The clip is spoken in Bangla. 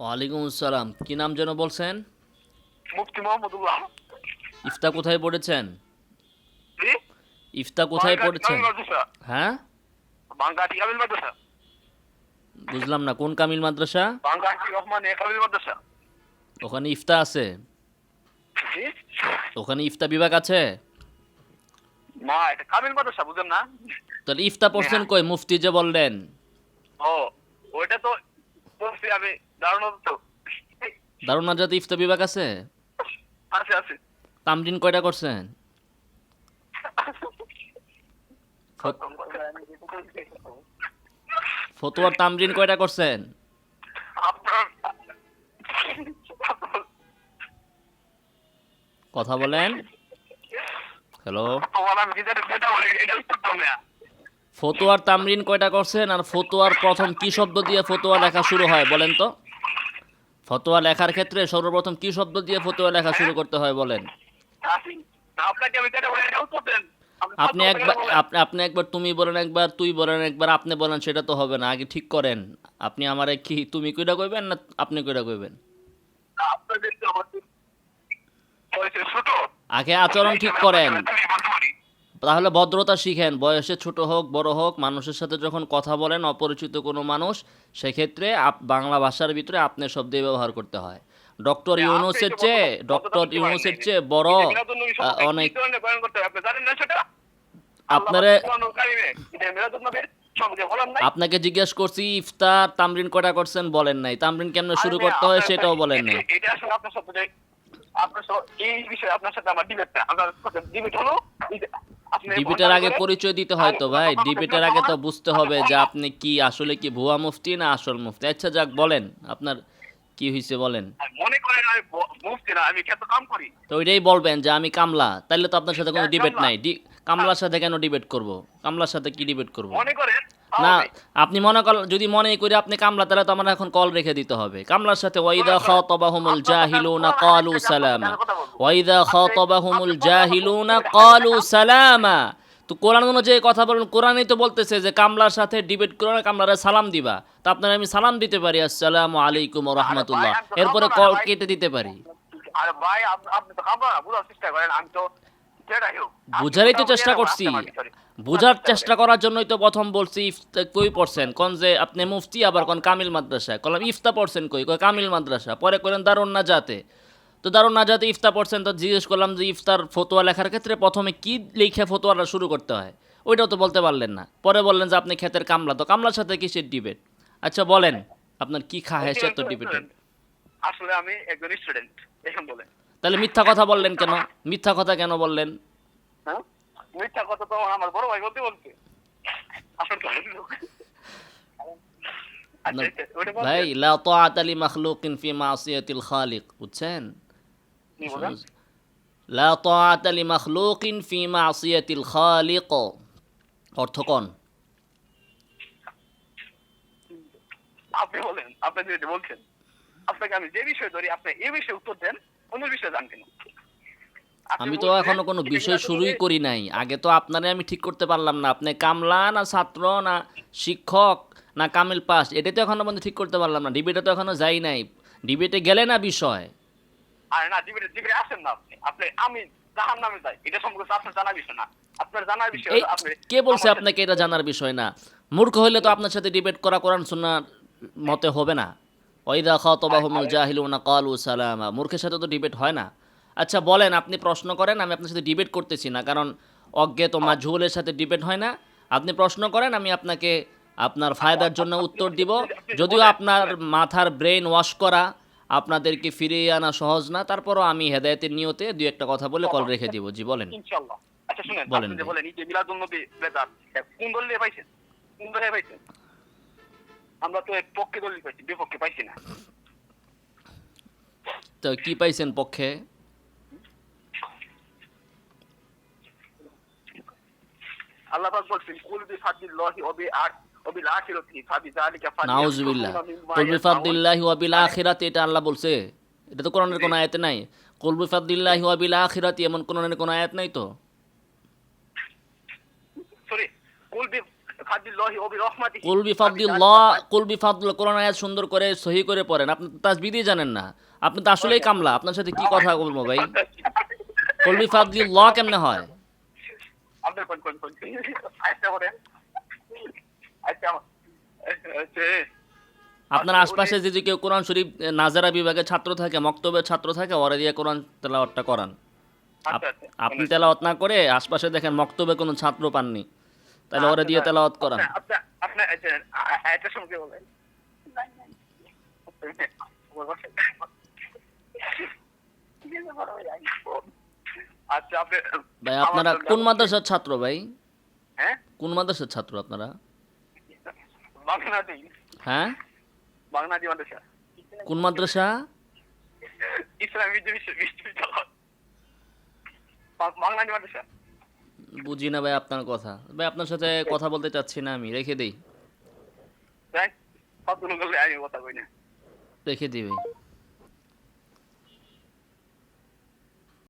ওয়ালাইকুম আসসালাম। কি নাম যেন বলছেন? মুফতি মোহাম্মদুল্লাহ। ইফতা কোথায় পড়েছেন? জি, ইফতা কোথায় বাংকাটি পড়েছেন? কামিল মাদ্রাসা। হ্যাঁ, বাংকাটি কামিল মাদ্রাসা। বুঝলাম না, কোন কামিল মাদ্রাসা? বাংকাটি রহমান কামিল মাদ্রাসা। ওখানে ইফতা আছে? জি, ওখানে ইফতা বিভাগ আছে? না এটা কামিল মাদ্রাসা বুঝেন না? তাহলে ইফতা পড়ছেন হ্যাঁ। কই? মুফতি যে বললেন। ও ওইটা তো বলছি আমি, দারুণ তো দারুন নাজাতে ইফতা বিভাগ আছে? আছে আছে। তামরিন কয়টা করছেন? ফত- ফতোয়ার তামরিন কয়টা করছেন? আপনার কথা বলেন। হ্যালো। তোমার আমি যেটা বলি এটা উত্তর না। ফতোয়ার তামরিন কয়টা করছেন? আর ফতোয়ার প্রথম কি শব্দ দিয়ে ফতোয়া লেখা শুরু হয় বলেন তো? ফতোয়া লেখার ক্ষেত্রে সর্বপ্রথম কি শব্দ দিয়ে ফতোয়া লেখা শুরু করতে হয় বলেন? আপনাকে আমি যেটা বলি এটা উত্তর দেন। আপনি আপনি ছাত্র থেকে একবার বলেন। আপনি একবার তুমি বলেন, একবার তুই বলেন, একবার আপনি বলেন, সেটা তো হবে না। আগে ঠিক করেন। আপনি আমারে কি তুমি কইরা কইবেন না আপনি কইরা কইবেন? আপনাদের তো আমার বয়সে ছোট। আগে আচরণ ঠিক করেন। আমি বলতে পারি। তাহলে ভদ্রতা শিখেন। বয়সে ছোট হোক বড় হোক, মানুষের সাথে যখন কথা বলেন, অপরিচিত কোনো মানুষ, সেক্ষেত্রে বাংলা ভাষার ভিতরে আপনি শব্দই ব্যবহার করতে হয়। ডক্টর আপনি ইউনূসের তো চেয়ে বদ্ধতা ডক্টর শিখতে পারেন ইউনূসের নাই। চেয়ে বড় ঈদে মিলাদুন্নবী সম্পর্কে কি অনেক। ধরনের বয়ান করতে হবে আপনি জানেন না সেটা? আল্লাহ আপনারে কোরআনুল কারিমে ঈদে মিলাদুন্নবীর সম্পর্কে বলেন নাই? আপনাকে জিজ্ঞেস করছি ইফতার তামরিন কয়টা করছেন, বলেন নাই। তামরিন কেমনে আরে শুরু মিয়া করতে হয় আপনার সেটাও বলেন নাই। এটা আসলে আপনার সাথে আপনার এই বিষয়ে আপনার সাথে আমার ডিবেট না। আমার ডিবেট হলো আপনি ডিবেটের ভণ্ডামি আগে করে পরিচয় দিতে হয় আমি তো কোন ভাই। কথা বলতে ডিবেটের বিরত আগে হবো তো না। বুঝতে আপনি হবে যে ভণ্ডা। আপনি কি আসলে কি ভুয়া মুফতি না আসল মুফতি। আচ্ছা যাক, বলেন আপনার কি হয়েছে বলেন। মনে করেন আমি মুফতি না, আমি কত কাম করি। তো ওইটাই বলবেন যে আমি কামলা, তাইলে তো আপনার সাথে কোনো ডিবেট কামলা। নাই। কামলার সাথে কেন ডিবেট করব? কামলার সাথে কি ডিবেট করব? মনে করেন না, তাহলে আপনি মনে করেন, যদি মনে করে আপনি কামলা, তাহলে তো আমার এখন কল রেখে দিতে হবে। কামলার সাথে ওয়াইদা খাতাবাহুমুল আপনার সাথে আমি জাহিলুনা কোরআন হাদিস ক্বালু থেকে আপনার সাথে সালামা। আমি কথা বলবো। ওয়াইদা আপনি খাতাবাহুমুল আপনি কোরআনের কথা জাহিলুনা ডিবেট হাদিস ক্বালু দেখান। সালামা। তো কোরআন অনুযায়ী কথা বলুন। কোরআনই তো বলতেছে যে কামলার সাথে ডিবেট করো না, কামলারে সালাম দিবা। তা আপনার আমি সালাম দিতে পারি, আসসালামু আলাইকুম ওয়া আরে ভাই রাহমাতুল্লাহ, আমি তো এরপরে কামলা না কল ভাই। কেটে দিতে পারি। আরে ভাই আপনি তো কামলা না, বুঝার চেষ্টা করেন। আমি তো যেটাই হোক আপনি বুঝারই কথা তো বলি চেষ্টা এরকম করছি। আসতে আমার ভিতরে বুঝার বুঝার চেষ্টা চেষ্টা করেন। করার জন্যই তো প্রথম বলছি কই পড়ছেন কোন, যে আপনি মুফতি, আবার কোন কামিল মাদ্রাসায়। কলাম ইফতা পড়ছেন কই, কই কামিল মাদ্রাসা। পরে করেন দারুন নাজাতে। তো দারুন নাজাতে ইফতা পড়ছেন, তো জিজ্ঞেস করলাম যে ইফতার ফতোয়া লেখার ক্ষেত্রে প্রথমে কি লিখে ফতোয়াটা শুরু করতে হয়, ওইটাও তো বলতে পারলেন না। পরে বললেন যে আপনি ক্ষেতের কামলা, তো কামলার সাথে কিসের ডিবেট? আচ্ছা বলেন, আপনার কি খাহেস এত ডিবেটের? স্টুডেন্ট, আসলে আমি একজন স্টুডেন্ট এখন বলে। তাহলে মিথ্যা কথা বললেন কেন? মিথ্যা কথা কেন বললেন? হ্যাঁ, মিথ্যা কথা তো আমার বড় ভাই বলতে বলছে। আসলে তো আচ্ছা আপনার আচ্ছা, ওটা ভাই, বলছেন লা তাআতা লি মাখলুকিন ফি মাসিয়াতিল খালিক, বুঝছেন? কি বলেন? লা তাআতা লি মাখলুকিন ফি মাসিয়াতিল খালিক, অর্থ কোন? আপনি বলেন, আপনি যেটা বলছেন। আপনাকে আমি যে বিষয় ধরি আপনি এই বিষয়ে উত্তর দেন, অন্য বিষয়ে জান কেন? আপনি আমি তো বলছেন এখনো কোনো ঈদে বিষয় শুরুই মিলাদুন্নবী। করি নাই। আগে তো আপনারে আমি ঠিক করতে পারলাম না, আপনি কামলা না ছাত্র না শিক্ষক না কামিল পাস, এটা তো এখনো পর্যন্ত ঠিক করতে পারলাম না। ডিবেটে তো এখনো যাই নাই। ডিবেটে গেলে না বিষয়। আরে না, ডিবেটে ডিবেটে আসেন না আপনি। আপনি আমি জাহান নামে যাই এটা সম্পর্কে আপনার জানার বিষয় না। আপনার জানার বিষয় এই হলো আপনি কে বলছে আমার সাথে। আপনাকে এটা জানার বিষয় না? মূর্খ হইলে তো আপনার সাথে ডিবেট করা কোরআন সুন্নাহর মতে হবে না। ওয়াইদা খাতাবাহুমুল আরে জাহিলুনা ক্বালু সালামা, মূর্খের সাথে তো ডিবেট হয় না। আচ্ছা বলেন, আপনি প্রশ্ন করেন, আমি আপনার সাথে ডিবেট করতেছি না, কারণ অজ্ঞেত মাঝহুলের সাথে ডিবেট হয় না। আপনি প্রশ্ন করেন, আমি আপনাকে আপনার ফায়দার জন্য উত্তর দিব। আপনি যে যদিও বলেন আপনার শুনেন। মাথার ব্রেন ওয়াশ করা আপনাদেরকে ফিরিয়ে আনা সহজ না, তারপরও আমি হেদায়েতের নিয়তে দুই একটা কথা বলে কল রেখে দিব। জি বলেন। ইনশাআল্লাহ। আচ্ছা শুনেন, বলেন আপনি যে ভাই। বলেন ঈদে মিলাদুন্নবী বেদাত, কোন দলিলে পাইছেন? কোন দলিলে পাইছেন? আমরা তো এক পক্ষে দলিল পাইছি, বিপক্ষে পাইছি না। তো কি পাইছেন পক্ষে? আল্লাহ পাক বলছেন কুল বিফাদিল্লাহি ওয়া বিল আখিরাতি ফাবিযালিকা নাউজুবিল্লাহ। ফালইফরাহু মিম্মা কুল ইয়াসমাউন। বিফাদ্দিল্লাহি ওয়া বিল মানে আখিরাতি, এটা আল্লাহ বলছে? এটা তো কোরআনের জি, কোনো আয়াতে নাই। কুল বিফাদ্দিল্লাহি ওয়া বিল আখিরাতি এমন কোরআনের কোনো আয়াত নাই তো। সরি, কুল বি ফাদিল্লাহি ওয়া বিরহমাতিহি কুল বিফাদলিল্লাহ, কুল বিফাদলিল্লাহ কোরআন আয়াত সুন্দর করে সহি করে পড়েন। আপনি তো তাজবিদই জানেন না, আপনি তো আসলেই কামলা। আপনার সাথে কি কথা বলবো ভাই? কুল বিফাদলিল্লাহ কেমনে হয়? আপনি কোন আচ্ছা বলেন আচ্ছা আচ্ছা আপনার আশপাশে যদি কেউ কোরআন শরীফ নাজারা বিভাগের ছাত্র থাকে, মক্তবের ছাত্র থাকে, ওরা দিয়ে কোরআন তেলাওয়াতটা করান। আচ্ছা আচ্ছা আপনি তেলাওয়াত না করে আশপাশে দেখেন মক্তবে কোনো ছাত্র পাননি, তাহলে ওরা দিয়ে তেলাওয়াত করান। আপনি আপনি একটা সময় বলেন আচ্ছা আপনি ভাই আপনারা কোন মাদ্রাসার ছাত্র ভাই? হ্যাঁ কোন মাদ্রাসার ছাত্র আপনারা? বাংলাদেশ হ্যাঁ, বাংলাদেশ মাদ্রাসা কোন মাদ্রাসা? ইসলামী বিশ্ববিদ্যালয় বাংলাদেশ মাদ্রাসা বুঝি না ভাই আপনার কথা। ভাই আপনার সাথে কথা বলতে চাচ্ছি না, আমি রেখে দেই। দেখ কতগুলো করলে আমি কথা কই না রেখে দিই ভাই।